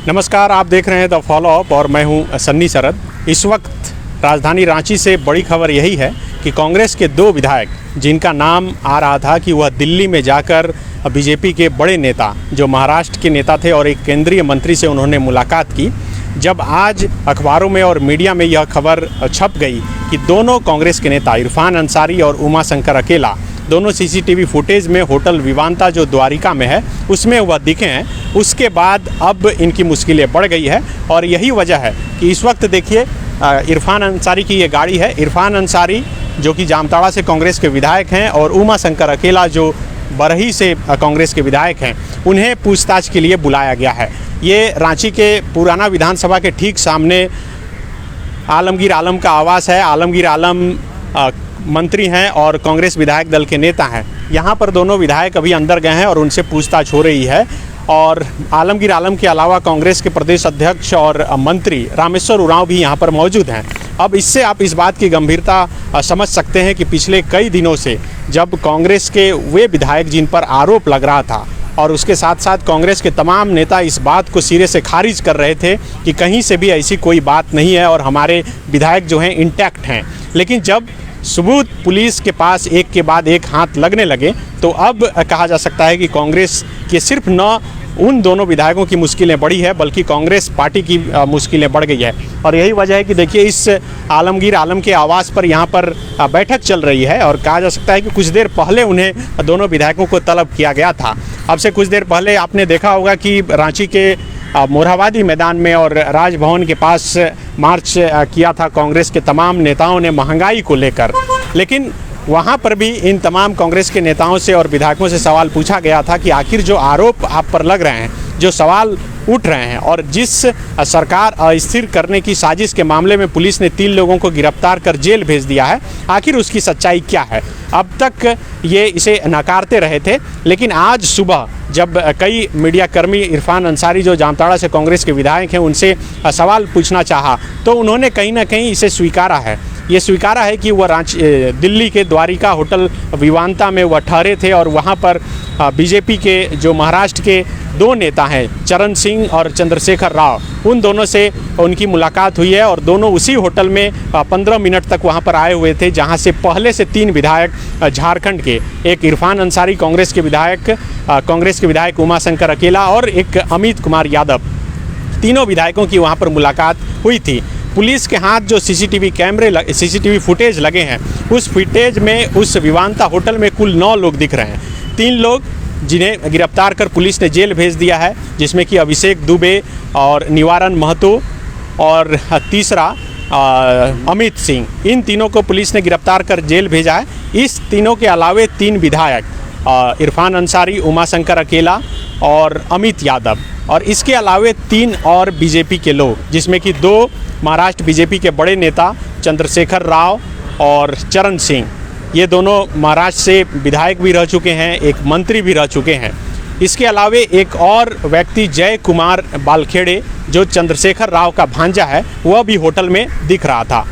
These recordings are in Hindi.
नमस्कार, आप देख रहे हैं द फॉलो अप और मैं हूं सन्नी शरद। इस वक्त राजधानी रांची से बड़ी खबर यही है कि कांग्रेस के दो विधायक जिनका नाम आ रहा था कि वह दिल्ली में जाकर बीजेपी के बड़े नेता जो महाराष्ट्र के नेता थे और एक केंद्रीय मंत्री से उन्होंने मुलाकात की, जब आज अखबारों में और मीडिया में यह खबर छप गई कि दोनों कांग्रेस के नेता इरफान अंसारी और उमा शंकर अकेला दोनों सीसीटीवी फुटेज में होटल विवांता जो द्वारिका में है उसमें वह दिखे हैं, उसके बाद अब इनकी मुश्किलें बढ़ गई है। और यही वजह है कि इस वक्त देखिए इरफान अंसारी की ये गाड़ी है। इरफान अंसारी जो कि जामताड़ा से कांग्रेस के विधायक हैं और उमा शंकर अकेला जो बरही से कांग्रेस के विधायक हैं, उन्हें पूछताछ के लिए बुलाया गया है। ये रांची के पुराना विधानसभा के ठीक सामने आलमगीर आलम का आवास है। आलमगीर आलम मंत्री हैं और कांग्रेस विधायक दल के नेता हैं। यहाँ पर दोनों विधायक अभी अंदर गए हैं और उनसे पूछताछ हो रही है। और आलमगीर आलम के अलावा कांग्रेस के प्रदेश अध्यक्ष और मंत्री रामेश्वर उरांव भी यहाँ पर मौजूद हैं। अब इससे आप इस बात की गंभीरता समझ सकते हैं कि पिछले कई दिनों से जब कांग्रेस के वे विधायक जिन पर आरोप लग रहा था और उसके साथ साथ कांग्रेस के तमाम नेता इस बात को सिरे से खारिज कर रहे थे कि कहीं से भी ऐसी कोई बात नहीं है और हमारे विधायक जो हैं इंटैक्ट हैं, लेकिन जब सबूत पुलिस के पास एक के बाद एक हाथ लगने लगे तो अब कहा जा सकता है कि कांग्रेस के सिर्फ न उन दोनों विधायकों की मुश्किलें बढ़ी है बल्कि कांग्रेस पार्टी की मुश्किलें बढ़ गई है। और यही वजह है कि देखिए इस आलमगीर आलम के आवास पर यहाँ पर बैठक चल रही है और कहा जा सकता है कि कुछ देर पहले उन्हें दोनों विधायकों को तलब किया गया था। अब से कुछ देर पहले आपने देखा होगा कि रांची के मोरहाबादी मैदान में और राजभवन के पास मार्च किया था कांग्रेस के तमाम नेताओं ने महंगाई को लेकर, लेकिन वहाँ पर भी इन तमाम कांग्रेस के नेताओं से और विधायकों से सवाल पूछा गया था कि आखिर जो आरोप आप पर लग रहे हैं, जो सवाल उठ रहे हैं और जिस सरकार अस्थिर करने की साजिश के मामले में पुलिस ने 3 लोगों को गिरफ्तार कर जेल भेज दिया है, आखिर उसकी सच्चाई क्या है। अब तक ये इसे नकारते रहे थे, लेकिन आज सुबह जब कई मीडियाकर्मी इरफान अंसारी जो जामताड़ा से कांग्रेस के विधायक हैं उनसे सवाल पूछना चाहा तो उन्होंने कहीं ना कहीं इसे स्वीकारा है। ये स्वीकारा है कि वह दिल्ली के द्वारिका होटल विवांता में वह ठहरे थे और वहाँ पर बीजेपी के जो महाराष्ट्र के 2 नेता हैं चरण सिंह और चंद्रशेखर राव, उन दोनों से उनकी मुलाकात हुई है और दोनों उसी होटल में 15 मिनट तक वहाँ पर आए हुए थे, जहाँ से पहले से 3 विधायक झारखंड के, एक इरफान अंसारी कांग्रेस के विधायक उमा शंकर अकेला और एक अमित कुमार यादव, तीनों विधायकों की वहाँ पर मुलाकात हुई थी। पुलिस के हाथ जो सीसीटीवी फुटेज लगे हैं उस फुटेज में उस विवांता होटल में कुल 9 लोग दिख रहे हैं। 3 लोग जिन्हें गिरफ्तार कर पुलिस ने जेल भेज दिया है, जिसमें कि अभिषेक दुबे और निवारण महतो और तीसरा अमित सिंह, इन तीनों को पुलिस ने गिरफ्तार कर जेल भेजा है। इस तीनों के अलावे 3 विधायक इरफान अंसारी, उमा शंकर अकेला और अमित यादव, और इसके अलावे 3 और बीजेपी के लोग, जिसमें कि 2 महाराष्ट्र बीजेपी के बड़े नेता चंद्रशेखर राव और चरण सिंह, ये दोनों महाराष्ट्र से विधायक भी रह चुके हैं, एक मंत्री भी रह चुके हैं। इसके अलावे एक और व्यक्ति जय कुमार बालखेड़े जो चंद्रशेखर राव का भांजा है, वह भी होटल में दिख रहा था।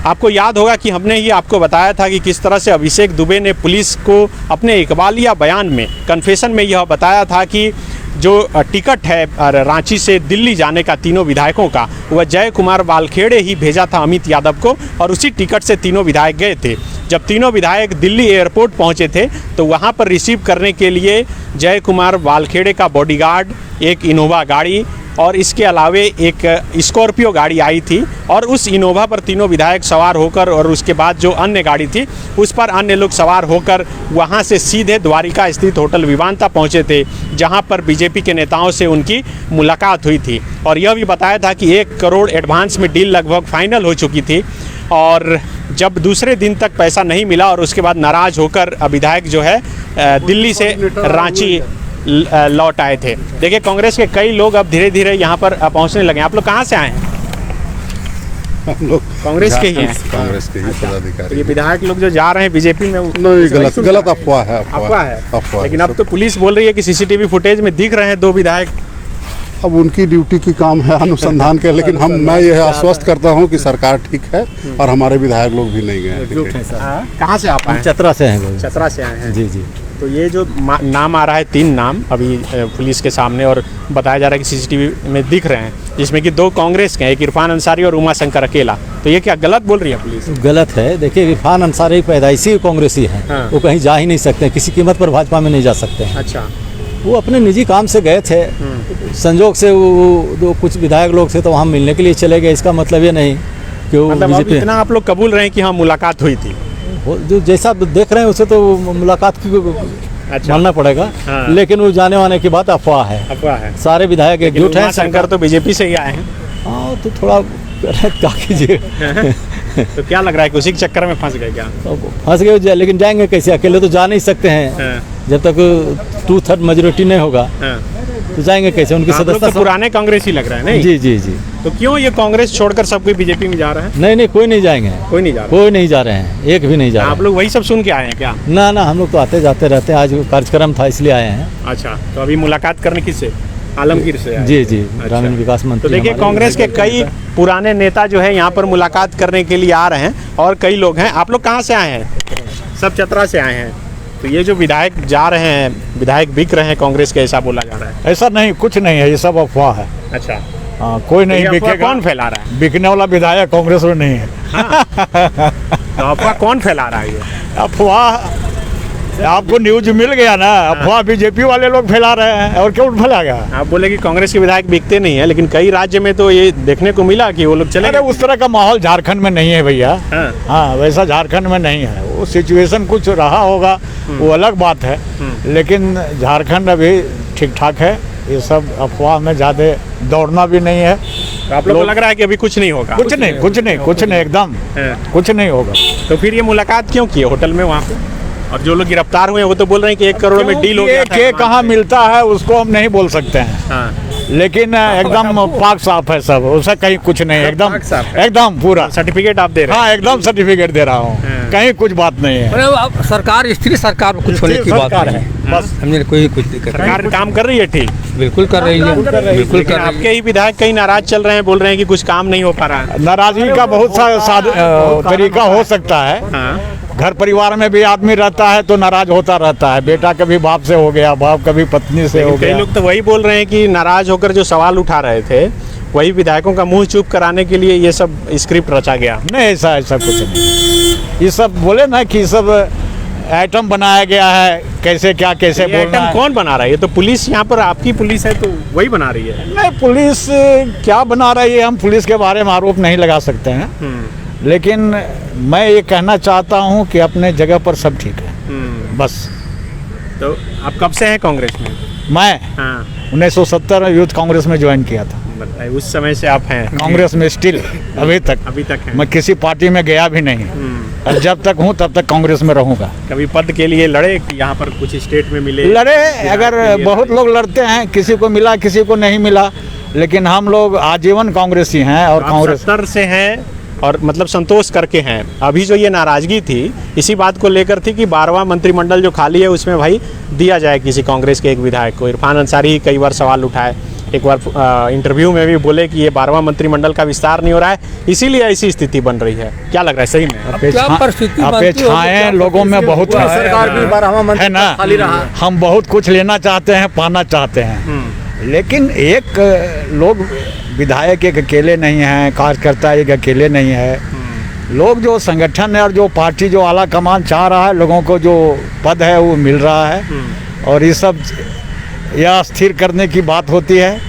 आपको याद होगा कि हमने ही आपको बताया था कि किस तरह से अभिषेक दुबे ने पुलिस को अपने इकबालिया बयान में, कन्फेशन में यह बताया था कि जो टिकट है रांची से दिल्ली जाने का तीनों विधायकों का, वह जय कुमार बालखेड़े ही भेजा था अमित यादव को, और उसी टिकट से तीनों विधायक गए थे। जब तीनों विधायक दिल्ली एयरपोर्ट पहुंचे थे तो वहां पर रिसीव करने के लिए जय कुमार बालखेड़े का बॉडीगार्ड, एक इनोवा गाड़ी और इसके अलावे एक स्कॉर्पियो गाड़ी आई थी, और उस इनोवा पर तीनों विधायक सवार होकर और उसके बाद जो अन्य गाड़ी थी उस पर अन्य लोग सवार होकर वहां से सीधे द्वारिका स्थित होटल विवांता पहुंचे थे, जहां पर बीजेपी के नेताओं से उनकी मुलाकात हुई थी। और यह भी बताया था कि 1 करोड़ एडवांस में डील लगभग फाइनल हो चुकी थी, और जब दूसरे दिन तक पैसा नहीं मिला और उसके बाद नाराज़ होकर विधायक जो है दिल्ली से रांची लौट आए थे। देखिए कांग्रेस के कई लोग अब धीरे धीरे यहाँ पर पहुँचने लगे। आप लोग कहाँ से आए हैं? हम लोग कांग्रेस के ही हैं। कांग्रेस के ही पदाधिकारी। ये विधायक लोग जो जा रहे हैं बीजेपी में, नहीं, गलत अफवाह है। लेकिन अब तो पुलिस बोल रही है कि सीसीटीवी फुटेज में दिख रहे हैं 2 विधायक। अब उनकी ड्यूटी की काम है अनुसंधान के, लेकिन मैं यह आश्वस्त करता हूं कि सरकार ठीक है और हमारे विधायक लोग भी नहीं गए। कहाँ से आप आए? चतरा से हैं। चतरा से आए हैं। जी जी। तो ये जो नाम आ रहा है, 3 नाम अभी पुलिस के सामने, और बताया जा रहा है कि सीसीटीवी में दिख रहे हैं, जिसमें कि 2 कांग्रेस के हैं, एक इरफान अंसारी और उमा शंकर अकेला। तो ये क्या गलत बोल रही है पुलिस? गलत है। देखिए, इरफान अंसारी पैदाइशी कांग्रेसी हैं। हाँ। वो कहीं जा ही नहीं सकते, किसी कीमत पर भाजपा में नहीं जा सकते हैं। अच्छा। वो अपने निजी काम से गए थे, संजोग से वो कुछ विधायक लोग थे तो वहाँ मिलने के लिए चले गए। इसका मतलब ये नहीं कि वो मतलब अब बीजेपी इतना आप लोग कबूल रहे हैं कि हाँ मुलाकात हुई थी? जो जैसा देख रहे हैं उसे तो मुलाकात की अच्छा। मानना पड़ेगा। हाँ। लेकिन वो जाने वाने की बात अफवाह है। अफवाह है। सारे विधायक एकजुट हैं। शंकर तो बीजेपी से ही आए हैं। हाँ, तो थोड़ा क्या कीजिए। तो क्या लग रहा है कि उसी के चक्कर में फंस गए क्या? फंस गए, लेकिन जाएंगे कैसे? अकेले तो जा नहीं सकते हैं। हाँ। जब तक 2/3 मेजोरिटी नहीं होगा हाँ। तो जाएंगे कैसे? उनकी आप लोग सदस्यता तो पुराने कांग्रेस ही लग रहा है नहीं? जी जी जी। तो क्यों ये कांग्रेस छोड़कर सब कोई बीजेपी में जा रहा है? नहीं, कोई नहीं जाएंगे। कोई नहीं जा रहा? कोई नहीं जा रहे हैं, एक भी नहीं जा रहे आप लोग वही सब सुन के आए हैं क्या? ना, हम लोग तो आते जाते रहते हैं। आज कार्यक्रम था इसलिए आए हैं। अच्छा, तो अभी मुलाकात करने किससे? आलमगीर से आए? जी, अच्छा। ग्रामीण विकास मंत्री। तो देखिए, कांग्रेस के कई पुराने नेता जो है यहाँ पर मुलाकात करने के लिए आ रहे हैं, और कई लोग हैं। आप लोग कहाँ से आए हैं? सब चतरा से आए हैं। तो ये जो विधायक जा रहे हैं, विधायक बिक रहे हैं कांग्रेस के, ऐसा बोला जा रहा है। ऐसा नहीं, कुछ नहीं है, ये सब अफवाह है। अच्छा। हाँ, कोई नहीं तो ये अफवाह बिकेगा। कौन फैला रहा है? बिकने वाला विधायक कांग्रेस में नहीं है। तो अफवाह कौन फैला रहा है ये? अफवाह आपको न्यूज मिल गया ना। अफवाह बीजेपी वाले लोग फैला रहे हैं, और क्यों फैलाएगा? आप बोले कि कांग्रेस के विधायक बिकते नहीं है, लेकिन कई राज्य में तो ये देखने को मिला कि वो लोग चले अरे गए। उस तरह का माहौल झारखंड में नहीं है भैया। हाँ। हाँ, वैसा झारखंड में नहीं है। वो सिचुएशन कुछ रहा होगा, वो अलग बात है, लेकिन झारखंड अभी ठीक ठाक है। ये सब अफवाह में ज़्यादा दौड़ना भी नहीं है। तो आप लोग को लग रहा है कि अभी कुछ नहीं होगा? कुछ नहीं, एकदम हाँ। कुछ नहीं होगा। तो फिर ये मुलाकात क्यों की है होटल में वहाँ पे? और जो लोग गिरफ्तार हुए हैं वो तो बोल रहे हैं कि 1 करोड़ में डील हो गया था। ये कहाँ मिलता है उसको हम नहीं बोल सकते हैं। हाँ। लेकिन एकदम पाक साफ है सब, उससे कहीं कुछ नहीं। एकदम पाक साफ है। एकदम पूरा सर्टिफिकेट आप दे रहे हैं? हाँ, एकदम सर्टिफिकेट दे रहा हूँ। हाँ। कहीं कुछ बात नहीं है। अरे अब सरकार, स्थिर सरकार में कुछ होने की बात सरकार नहीं है, है। बस। हमने कोई कुछ दिक्कत सरकार काम कर रही है ठीक? बिल्कुल कर रही है, बिल्कुल लेकिन कर रही आपके ही विधायक कई नाराज चल रहे हैं, बोल रहे हैं कि कुछ काम नहीं हो पा रहा है। नाराजगी का बहुत सा तरीका हो सकता है। हाँ। घर परिवार में भी आदमी रहता है तो नाराज होता रहता है। बेटा कभी बाप से हो गया, बाप कभी पत्नी से हो लेकिन कई गया। लोग तो वही बोल रहे हैं कि नाराज होकर जो सवाल उठा रहे थे, वही विधायकों का मुंह चुप कराने के लिए ये सब स्क्रिप्ट रचा गया। नहीं, ऐसा कुछ नहीं। ये सब बोले ना कि सब आइटम बनाया गया है, कैसे क्या कैसे ये बोलना आइटम है। कौन बना रहा है? ये तो पुलिस, यहाँ पर आपकी पुलिस है तो वही बना रही है। नहीं, पुलिस क्या बना रही है, हम पुलिस के बारे में आरोप नहीं लगा सकते हैं। लेकिन मैं ये कहना चाहता हूँ कि अपने जगह पर सब ठीक है, बस। तो आप कब से हैं कांग्रेस में? मैं हाँ। 1970 यूथ कांग्रेस में ज्वाइन किया था। बताइए, उस समय से आप हैं कांग्रेस में स्टिल अभी तक हैं? मैं किसी पार्टी में गया भी नहीं, और जब तक हूँ तब तक कांग्रेस में रहूँगा। कभी पद के लिए लड़े कि यहाँ पर कुछ स्टेट में मिले? लड़े, अगर बहुत लोग लड़ते हैं, किसी को मिला किसी को नहीं मिला, लेकिन हम लोग आजीवन कांग्रेसी हैं। और कांग्रेस 70 से हैं और मतलब संतोष करके हैं। अभी जो ये नाराजगी थी इसी बात को लेकर थी कि 12वां मंत्रिमंडल जो खाली है उसमें भाई दिया जाए किसी कांग्रेस के एक विधायक को। इरफान अंसारी ही कई बार सवाल उठाए, एक बार इंटरव्यू में भी बोले कि ये 12वां मंत्रिमंडल का विस्तार नहीं हो रहा है, इसीलिए ऐसी स्थिति बन रही है। क्या लग रहा है सही में? अपेक्षाएं लोगों में बहुत है ना। हम बहुत कुछ लेना चाहते हैं, पाना चाहते हैं, लेकिन एक लोग विधायक एक अकेले नहीं हैं, कार्यकर्ता एक अकेले नहीं है। लोग जो संगठन है और जो पार्टी जो आला कमान चाह रहा है, लोगों को जो पद है वो मिल रहा है, और ये सब यह स्थिर करने की बात होती है,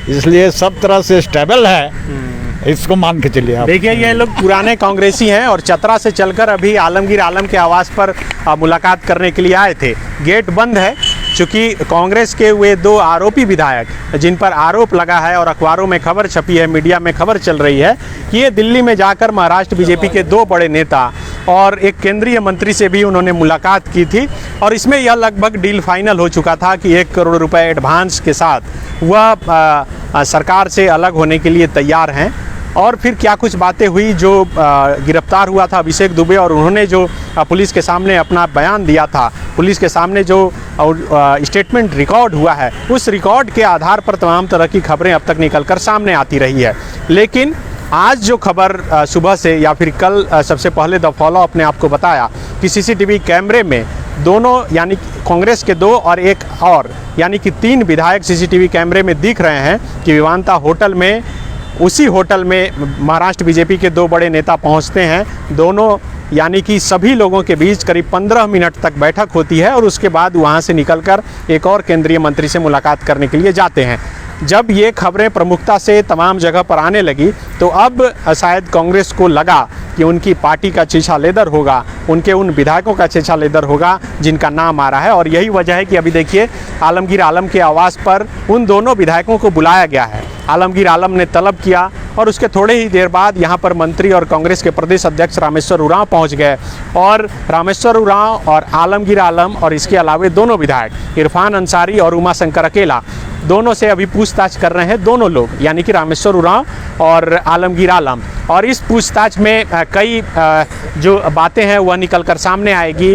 इसलिए सब तरह से स्टेबल है। इसको मान के चलिए आप। देखिए, ये लोग पुराने कांग्रेसी हैं और चतरा से चलकर अभी आलमगीर आलम के आवास पर मुलाकात करने के लिए आए थे। गेट बंद है चूँकि कांग्रेस के वे 2 आरोपी विधायक जिन पर आरोप लगा है और अखबारों में खबर छपी है, मीडिया में खबर चल रही है कि ये दिल्ली में जाकर महाराष्ट्र बीजेपी के 2 बड़े नेता और एक केंद्रीय मंत्री से भी उन्होंने मुलाकात की थी, और इसमें यह लगभग डील फाइनल हो चुका था कि 1 करोड़ रुपए एडवांस के साथ वह सरकार से अलग होने के लिए तैयार हैं। और फिर क्या कुछ बातें हुई, जो गिरफ्तार हुआ था अभिषेक दुबे और उन्होंने जो पुलिस के सामने अपना बयान दिया था, पुलिस के सामने जो स्टेटमेंट रिकॉर्ड हुआ है, उस रिकॉर्ड के आधार पर तमाम तरह की खबरें अब तक निकलकर सामने आती रही है। लेकिन आज जो खबर सुबह से या फिर कल सबसे पहले द फॉलो अप ने आपको बताया कि सीसीटीवी कैमरे में दोनों यानी कांग्रेस के 2 और एक और यानी कि 3 विधायक सीसीटीवी कैमरे में दिख रहे हैं कि विवांता होटल में, उसी होटल में महाराष्ट्र बीजेपी के 2 बड़े नेता पहुंचते हैं। दोनों यानी कि सभी लोगों के बीच करीब 15 मिनट तक बैठक होती है और उसके बाद वहां से निकलकर एक और केंद्रीय मंत्री से मुलाकात करने के लिए जाते हैं। जब ये खबरें प्रमुखता से तमाम जगह पर आने लगी तो अब शायद कांग्रेस को लगा कि उनकी पार्टी का छीछा लेदर होगा, उनके उन विधायकों का छीछा लेदर होगा जिनका नाम आ रहा है। और यही वजह है कि अभी देखिए आलमगीर आलम के आवास पर उन दोनों विधायकों को बुलाया गया है। आलमगीर आलम ने तलब किया और उसके थोड़े ही देर बाद यहाँ पर मंत्री और कांग्रेस के प्रदेश अध्यक्ष रामेश्वर उरांव पहुँच गए और रामेश्वर उरांव और आलमगीर आलम और इसके अलावे दोनों विधायक इरफान अंसारी और उमाशंकर अकेला दोनों से अभी पूछताछ कर रहे हैं दोनों लोग, यानी कि रामेश्वर उरांव और आलमगीर आलम। और इस पूछताछ में कई जो बातें हैं वह निकल कर सामने आएगी।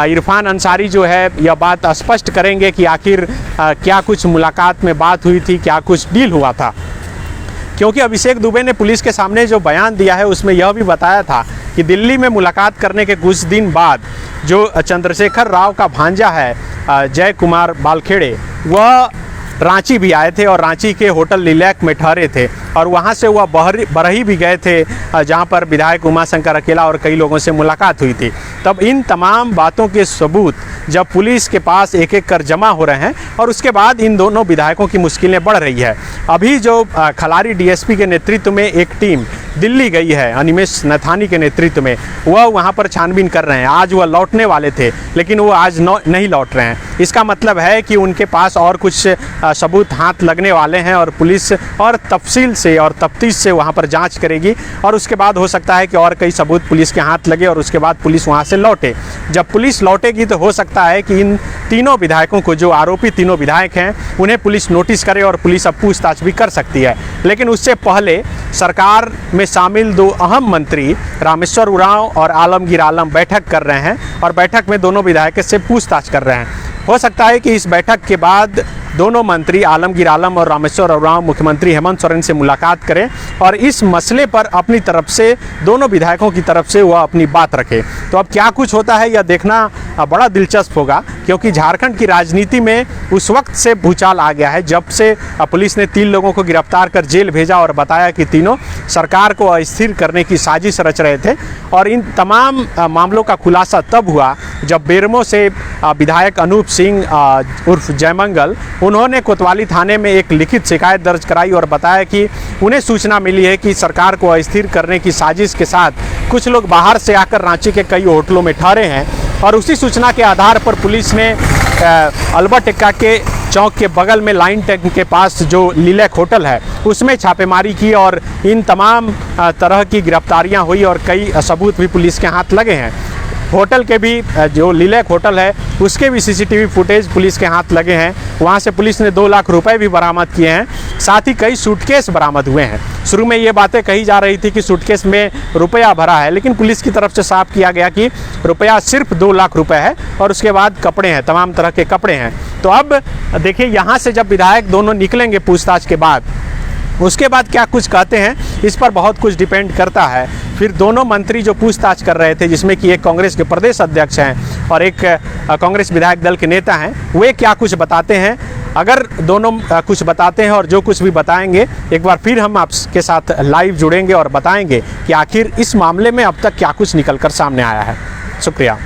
इरफान अंसारी जो है यह बात स्पष्ट करेंगे कि आखिर क्या कुछ मुलाकात में बात हुई थी, क्या कुछ डील हुआ था। क्योंकि अभिषेक दुबे ने पुलिस के सामने जो बयान दिया है उसमें यह भी बताया था कि दिल्ली में मुलाकात करने के कुछ दिन बाद जो चंद्रशेखर राव का भांजा है जय कुमार बालखेड़े, वह रांची भी आए थे और रांची के होटल लिलैक में ठहरे थे और वहां से वह बरही भी गए थे जहां पर विधायक उमाशंकर अकेला और कई लोगों से मुलाकात हुई थी। तब इन तमाम बातों के सबूत जब पुलिस के पास एक एक कर जमा हो रहे हैं और उसके बाद इन दोनों विधायकों की मुश्किलें बढ़ रही है। अभी जो खलारी डीएसपी के नेतृत्व में एक टीम दिल्ली गई है अनिमेश नथानी के नेतृत्व में, वह वहां पर छानबीन कर रहे हैं। आज वह लौटने वाले थे लेकिन वो आज नहीं लौट रहे हैं। इसका मतलब है कि उनके पास और कुछ सबूत हाथ लगने वाले हैं और पुलिस और तफसील से और तफ्तीश से वहां पर जांच करेगी और उसके बाद हो सकता है कि और कई सबूत पुलिस के हाथ लगे और उसके बाद पुलिस वहां से लौटे। जब पुलिस लौटेगी तो हो सकता है कि इन तीनों विधायकों को, जो आरोपी तीनों विधायक हैं, उन्हें पुलिस नोटिस करे और पुलिस अब पूछताछ भी कर सकती है। लेकिन उससे पहले सरकार में शामिल 2 अहम मंत्री रामेश्वर उरांव और आलमगीर आलम बैठक कर रहे हैं और बैठक में दोनों विधायक से पूछताछ कर रहे हैं। हो सकता है कि इस बैठक के बाद दोनों मंत्री आलमगीर आलम और रामेश्वर उरांव मुख्यमंत्री हेमंत सोरेन से मुलाकात करें और इस मसले पर अपनी तरफ से, दोनों विधायकों की तरफ से वह अपनी बात रखे। तो अब क्या कुछ होता है यह देखना बड़ा दिलचस्प होगा, क्योंकि झारखंड की राजनीति में उस वक्त से भूचाल आ गया है जब से पुलिस ने 3 लोगों को गिरफ्तार कर जेल भेजा और बताया कि तीनों सरकार को अस्थिर करने की साजिश रच रहे थे। और इन तमाम मामलों का खुलासा तब हुआ जब बेरमो से विधायक अनूप सिंह उर्फ जयमंगल, उन्होंने कोतवाली थाने में एक लिखित शिकायत दर्ज कराई और बताया कि उन्हें सूचना मिली है कि सरकार को अस्थिर करने की साजिश के साथ कुछ लोग बाहर से आकर रांची के कई होटलों में ठहरे हैं। और उसी सूचना के आधार पर पुलिस ने अल्बर्ट एक्का के चौक के बगल में लाइन टैंक के पास जो लिलैक होटल है उसमें छापेमारी की और इन तमाम तरह की गिरफ्तारियां हुई और कई सबूत भी पुलिस के हाथ लगे हैं। होटल के भी, जो लिलैक होटल है उसके भी सीसीटीवी फुटेज पुलिस के हाथ लगे हैं। वहाँ से पुलिस ने 2 लाख रुपए भी बरामद किए हैं, साथ ही कई सूटकेस बरामद हुए हैं। शुरू में ये बातें कही जा रही थी कि सूटकेस में रुपया भरा है, लेकिन पुलिस की तरफ से साफ किया गया कि रुपया सिर्फ 2 लाख रुपए है और उसके बाद कपड़े हैं, तमाम तरह के कपड़े हैं। तो अब देखिए यहाँ से जब विधायक दोनों निकलेंगे पूछताछ के बाद, उसके बाद क्या कुछ कहते हैं इस पर बहुत कुछ डिपेंड करता है। फिर दोनों मंत्री जो पूछताछ कर रहे थे, जिसमें कि एक कांग्रेस के प्रदेश अध्यक्ष हैं और एक कांग्रेस विधायक दल के नेता हैं, वे क्या कुछ बताते हैं। अगर दोनों कुछ बताते हैं और जो कुछ भी बताएंगे, एक बार फिर हम आपके साथ लाइव जुड़ेंगे और बताएंगे कि आखिर इस मामले में अब तक क्या कुछ निकल कर सामने आया है। शुक्रिया।